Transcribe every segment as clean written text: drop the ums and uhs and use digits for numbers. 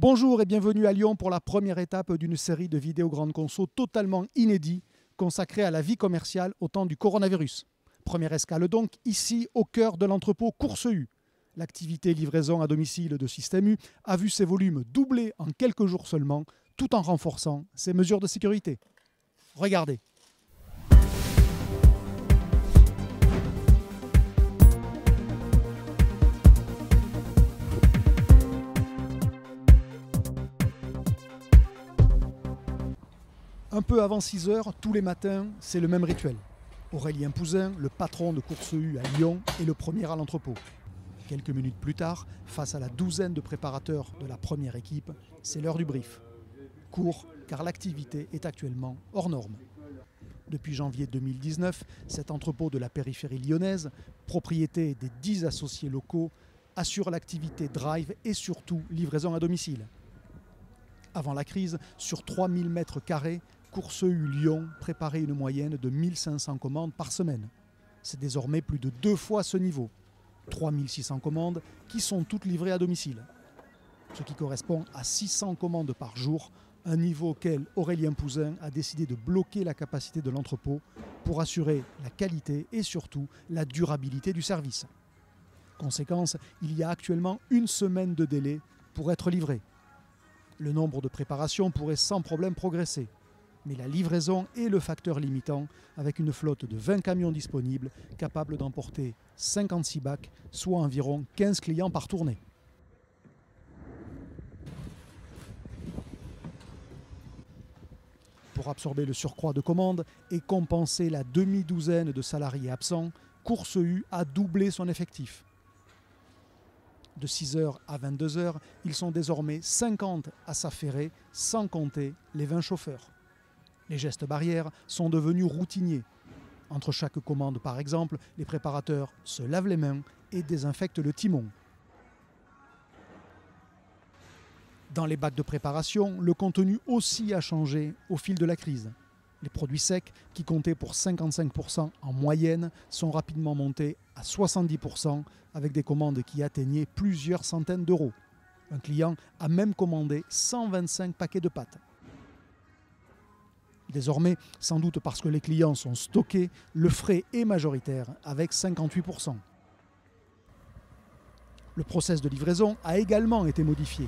Bonjour et bienvenue à Lyon pour la première étape d'une série de vidéos grande conso totalement inédits consacrée à la vie commerciale au temps du coronavirus. Première escale donc ici au cœur de l'entrepôt Course U. L'activité livraison à domicile de Système U a vu ses volumes doubler en quelques jours seulement, tout en renforçant ses mesures de sécurité. Regardez. Un peu avant 6 heures, tous les matins, c'est le même rituel. Aurélien Pouzin, le patron de Course U à Lyon, est le premier à l'entrepôt. Quelques minutes plus tard, face à la douzaine de préparateurs de la première équipe, c'est l'heure du brief. Court, car l'activité est actuellement hors norme. Depuis janvier 2019, cet entrepôt de la périphérie lyonnaise, propriété des 10 associés locaux, assure l'activité drive et surtout livraison à domicile. Avant la crise, sur 3000 m², Course U Lyon préparait une moyenne de 1500 commandes par semaine. C'est désormais plus de 2 fois ce niveau. 3600 commandes qui sont toutes livrées à domicile. Ce qui correspond à 600 commandes par jour, un niveau auquel Aurélien Pouzin a décidé de bloquer la capacité de l'entrepôt pour assurer la qualité et surtout la durabilité du service. Conséquence, il y a actuellement 1 semaine de délai pour être livré. Le nombre de préparations pourrait sans problème progresser. Mais la livraison est le facteur limitant, avec une flotte de 20 camions disponibles, capables d'emporter 56 bacs, soit environ 15 clients par tournée. Pour absorber le surcroît de commandes et compenser la demi-douzaine de salariés absents, Course U a doublé son effectif. De 6h à 22h, ils sont désormais 50 à s'affairer, sans compter les 20 chauffeurs. Les gestes barrières sont devenus routiniers. Entre chaque commande, par exemple, les préparateurs se lavent les mains et désinfectent le timon. Dans les bacs de préparation, le contenu aussi a changé au fil de la crise. Les produits secs, qui comptaient pour 55% en moyenne, sont rapidement montés à 70% avec des commandes qui atteignaient plusieurs centaines d'euros. Un client a même commandé 125 paquets de pâtes. Désormais, sans doute parce que les clients sont stockés, le frais est majoritaire avec 58%. Le process de livraison a également été modifié.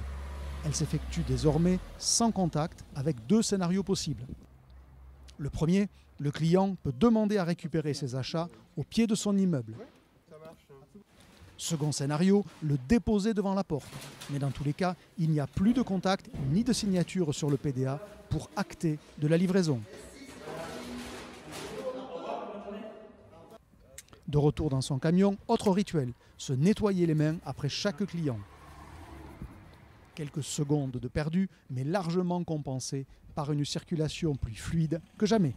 Elle s'effectue désormais sans contact avec 2 scénarios possibles. Le premier, le client peut demander à récupérer ses achats au pied de son immeuble. Second scénario, le déposer devant la porte. Mais dans tous les cas, il n'y a plus de contact ni de signature sur le PDA pour acter de la livraison. De retour dans son camion, autre rituel, se nettoyer les mains après chaque client. Quelques secondes de perdu, mais largement compensées par une circulation plus fluide que jamais.